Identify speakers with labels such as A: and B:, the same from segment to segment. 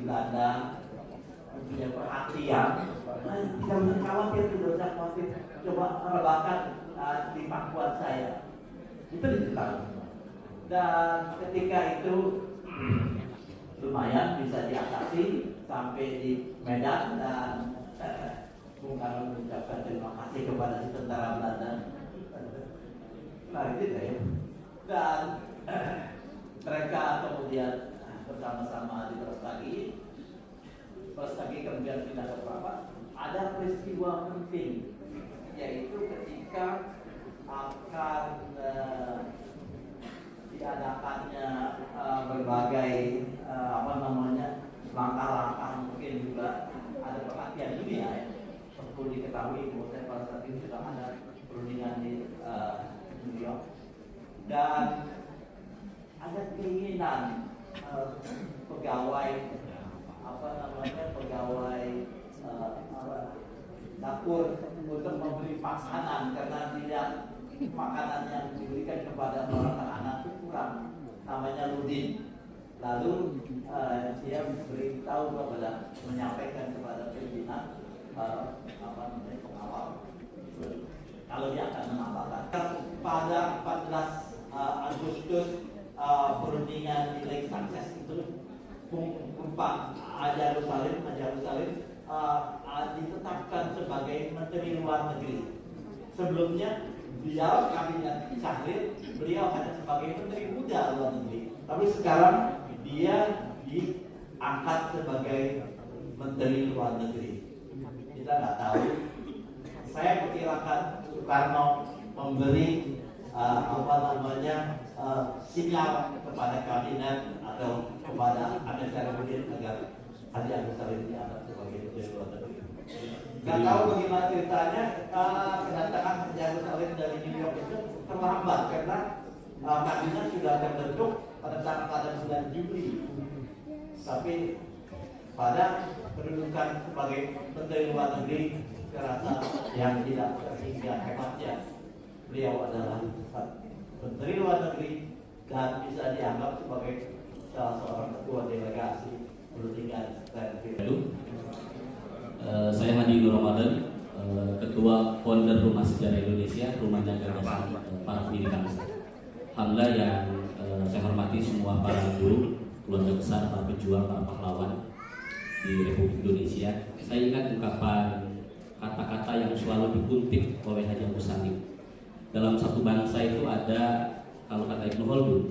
A: Belanda punya perhatian, tidak usah khawatir, tidak usah khawatir, coba rebahkan di pangkuan saya, itu ditaruh. Dan ketika itu lumayan bisa diatasi sampai di Medan, dan Bung Karno mengucapkan terima kasih kepada si tentara Belanda. Nah itu ya. Dan mereka kemudian bersama-sama di Terus lagi kemudian pindah ke Papua. Ada peristiwa penting, yaitu ketika akan diadakannya berbagai langkah-langkah, mungkin juga ada perhatian dunia ya. Perlu diketahui bahwa saya pada saat ini sedang ada perundingan di New York, dan ada keinginan pegawai dapur untuk memberi makanan, karena tidak makanan yang diberikan kepada para anak itu kurang, namanya Ludin. Lalu dia beritahu menyampaikan kepada pimpinan pengawal kalau dia akan menambahkan pada 14 Agustus perundingan di Lake Success itu Bumpa Yerusalem ditetapkan sebagai Menteri Luar Negeri. Sebelumnya beliau kabinet Syahrir, beliau hanya sebagai Menteri Muda Luar Negeri, tapi sekarang dia diangkat sebagai Menteri Luar Negeri. Kita nggak tahu. Saya perkirakan Soekarno memberi sinyal kepada kabinet atau kepada Ahmad Syarifudin agar Haji Agus Salim diangkat sebagai Menteri Luar Negeri. Nggak tahu bagaimana ceritanya kedatangan Haji Agus Salim dari New York itu terlambat karena kabinet sudah terbentuk pada bulan Juli. Tapi pada kedudukan sebagai Menteri Luar Negeri, terasa yang tidak terhingga hebatnya. Beliau adalah Menteri Luar Negeri dan bisa dianggap sebagai salah seorang ketua delegasi perundingan TNI.
B: Saya Hadi Nur Ramadan, Ketua Founder Rumah Sejarah Indonesia, Rumahnya Gagasan para Pendiri Bangsa. Alhamdulillah yang saya hormati semua para guru, keluarga besar, para pejuang, para pahlawan di Republik Indonesia. Saya ingat ungkapan kata-kata yang selalu dikutip oleh Haji Agus Salim. Dalam satu bangsa itu ada, kalau kata Ibnu Khaldun,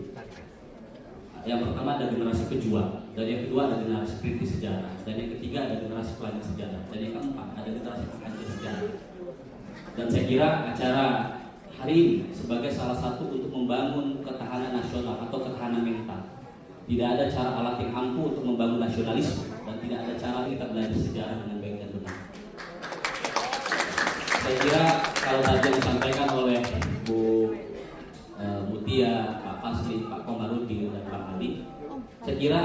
B: yang pertama ada generasi pejuang, dan yang kedua ada generasi kritis sejarah, dan yang ketiga ada generasi pelajari sejarah, dan yang keempat ada generasi pengkaji sejarah. Dan saya kira acara hari ini sebagai salah satu untuk membangun ketahanan nasional atau ketahanan mental. Tidak ada cara alat yang ampuh untuk membangun nasionalisme, dan tidak ada cara kita belajar sejarah dengan baik dan benar. Saya kira kalau tadi yang disampaikan oleh Bu Mutia, Pak Fasli, Pak Komarudin, dan Pak Ali, saya kira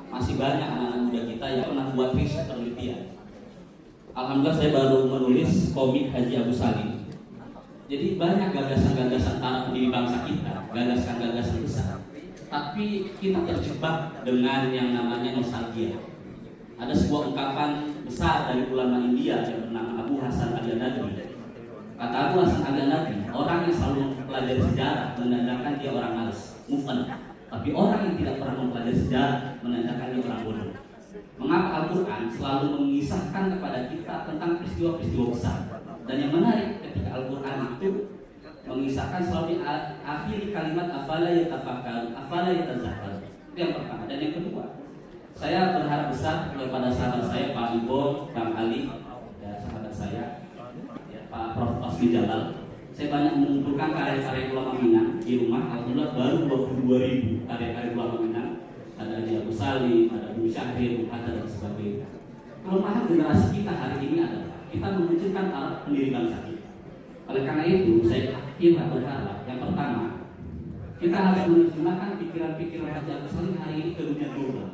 B: masih banyak anak-anak muda kita yang pernah buat riset penelitian. Alhamdulillah saya baru menulis komik Haji Agus Salim. Jadi banyak gagasan-gagasan para pendiri bangsa kita, gagasan-gagasan besar. Tapi kita terjebak dengan yang namanya nostalgia. Ada sebuah ungkapan besar dari ulama India yang bernama Abu Hasan Al-Nadwi. Kata Abu Hasan Al-Nadwi, orang yang selalu mempelajari sejarah menandakan dia orang malas, mufan. Tapi orang yang tidak pernah mempelajari sejarah menandakan dia orang bodoh. Mengapa Al-Quran selalu mengisahkan kepada kita tentang peristiwa-peristiwa besar? Dan yang menarik ketika Al-Quran itu mengisahkan selalu di akhir kalimat afala yatafakkarun, afala yatazakkarun. Itu yang pertama. Dan yang kedua, saya berharap besar kepada sahabat saya Pak Ibo, Bang Ali, ya, sahabat saya ya, Pak Prof. Osmi Jalal. Saya banyak mengumpulkan karya-karya ulama Minang di rumah. Alhamdulillah baru 22.000 karya-karya ulama Minang. Ada Haji Agus Salim, ada Bung Syahrir, Bung Hatta, dan sebagainya. Kelemahan generasi kita hari ini adalah kita memunculkan para pendiri bangsa kita. Oleh karena itu, saya yakin dan berharap yang pertama, kita harus menerjemahkan pikiran-pikiran Haji Agus Salim hari ini ke dunia global.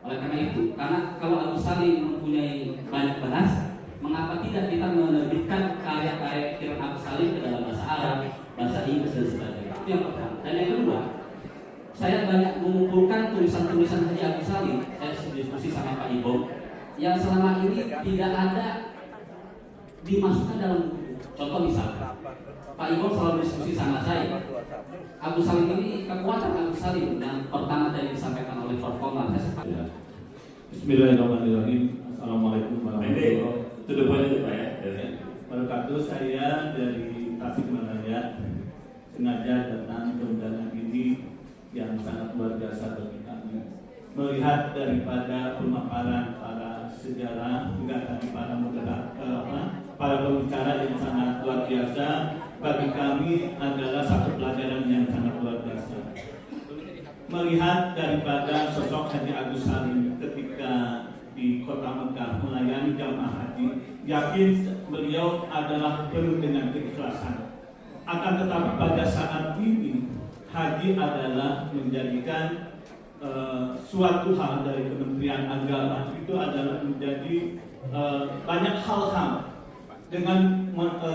B: Oleh karena itu, karena kalau Agus Salim mempunyai banyak bahasa, mengapa tidak kita menerbitkan karya-karya pikiran Agus Salim ke dalam bahasa Arab, bahasa Inggris, dan sebagainya. Itu yang pertama. Dan yang kedua, saya banyak mengumpulkan tulisan-tulisan Haji Agus Salim. Saya diskusi sama Ibom yang selama ini tidak ada dimasukkan dalam buku. Contoh misal, Pak Ibom selalu diskusi sama saya. Agus Salim ini kekuatan Agus Salim yang pertama tadi disampaikan oleh Forkomar.
C: Ya. Bismillahirrahmanirrahim. Assalamualaikum warahmatullahi wabarakatuh.
B: Itu depannya Pak ya.
C: Wabarakatuh. Saya dari Tasikmalaya sengaja datang ke undangan ini yang sangat luar biasa bagi kami. Melihat daripada pemaparan para sejarah juga tadi para para pembicara yang sangat luar biasa, bagi kami adalah satu pelajaran yang sangat luar biasa. Melihat daripada sosok Haji Agus Salim ketika di Kota Mekah melayani jamaah haji, yakin beliau adalah penuh dengan keikhlasan. Akan tetapi pada saat ini haji adalah menjadikan suatu hal dari Kementerian Agama, itu adalah menjadi banyak hal-hal dengan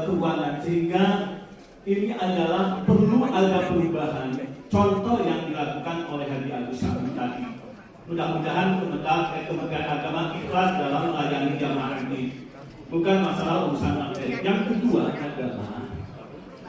C: keuangan, sehingga ini adalah perlu ada perubahan. Contoh yang dilakukan oleh Haji Agus Salim tadi, mudah-mudahan Kementerian Agama ikhlas dalam melayani jamaah ini, bukan masalah urusan materi. Yang kedua adalah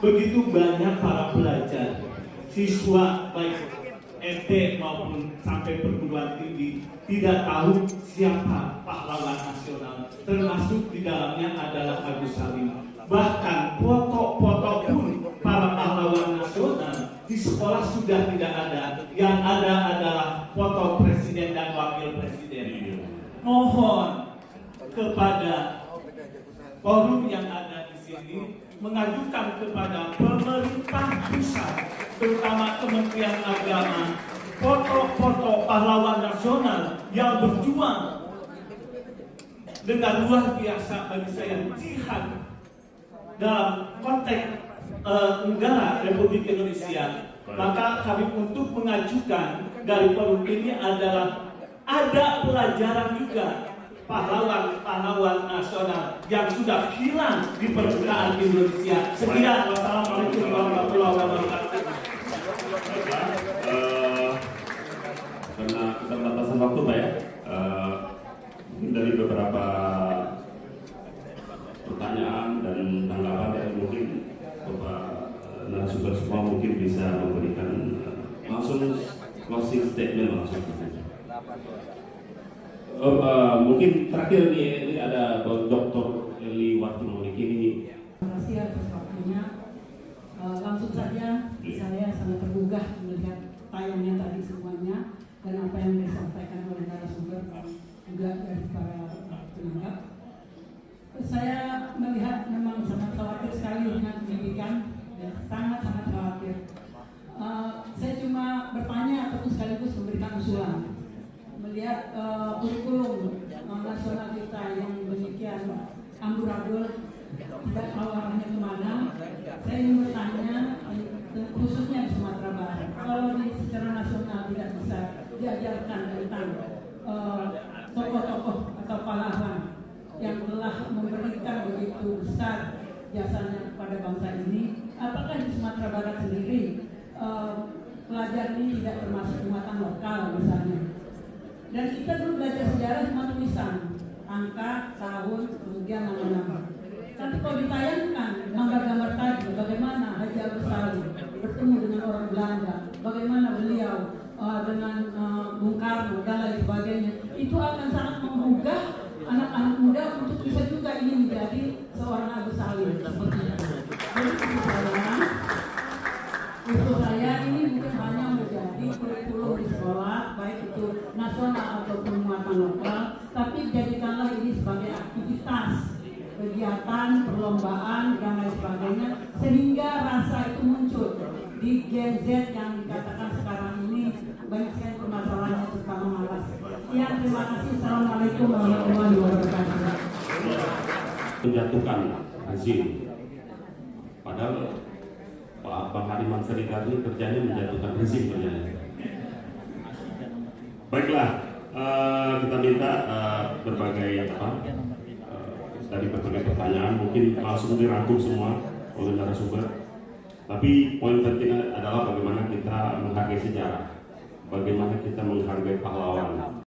C: begitu banyak para pelajar, siswa baik SD maupun sampai perguruan tinggi tidak tahu siapa pahlawan nasional, termasuk di dalamnya adalah Agus Salim. Bahkan foto-foto pun para pahlawan nasional di sekolah sudah tidak ada. Yang ada adalah foto presiden dan wakil presiden. Mohon kepada forum yang ada di sini mengajukan kepada pemerintah pusat, terutama Kementerian Agama, foto-foto pahlawan nasional yang berjuang dengan luar biasa bagi saya jihad dalam konteks negara Republik Indonesia. Maka kami untuk mengajukan dari forum ini adalah ada pelajaran juga pahlawan-pahlawan nasional yang sudah hilang di permukaan Indonesia. Sekian, wassalamualaikum warahmatullahi wabarakatuh.
D: Karena keterbatasan waktu Pak ya, dari beberapa pertanyaan dan tanggapan yang mungkin Bapak narasumber semua mungkin bisa memberikan langsung closing statement langsung. Mungkin terakhir ini ada Dr. Eli Wartimoliki ini.
E: Terima kasih atas waktunya. Langsung saja saya sangat tergugah melihat tayangnya tadi semuanya dan apa yang disampaikan oleh narasumber juga dari para penanggap. Saya melihat memang sangat khawatir sekali dengan pendidikan, ya, sangat khawatir. Saya cuma bertanya atau sekaligus memberikan usulan. Melihat kurikulum nasional kita yang demikian amburadul, tidak tahu arahnya kemana, saya ingin bertanya, khususnya di Sumatera Barat, kalau secara nasional tidak bisa diajarkan tentang tokoh-tokoh atau pahlawan yang telah memberikan begitu besar jasanya kepada bangsa ini, apakah di Sumatera Barat sendiri pelajaran ini tidak termasuk muatan lokal misalnya? Dan kita dulu belajar sejarah cuma tulisan, angka, tahun, kemudian nama-nama. Tapi kalau ditayangkan gambar-gambar tadi, bagaimana Haji Agus Salim bertemu dengan orang Belanda, bagaimana beliau dengan Bung Karno dan lain sebagainya, itu akan sangat menggugah anak-anak muda untuk bisa juga ingin menjadi seorang Agus Salim seperti itu. Jadi itu saya ini mungkin hanya menjadi kurikulum di sekolah, baik itu nasional ataupun muatan lokal, tapi jadikanlah ini sebagai aktivitas, kegiatan, perlombaan dan lain sebagainya, sehingga rasa itu muncul di Gen Z yang dikatakan sekarang ini banyak sekali permasalahannya terutama malas. Ya, terima kasih. Assalamualaikum warahmatullahi wabarakatuh.
D: Menjatuhkan rezim, padahal Pak Bang Hariman Serikar ini kerjanya menjatuhkan rezim kerjanya. Baiklah, kita minta berbagai dari berbagai pertanyaan mungkin langsung dirangkum semua oleh narasumber. Tapi poin penting adalah bagaimana kita menghargai sejarah, bagaimana kita menghargai pahlawan.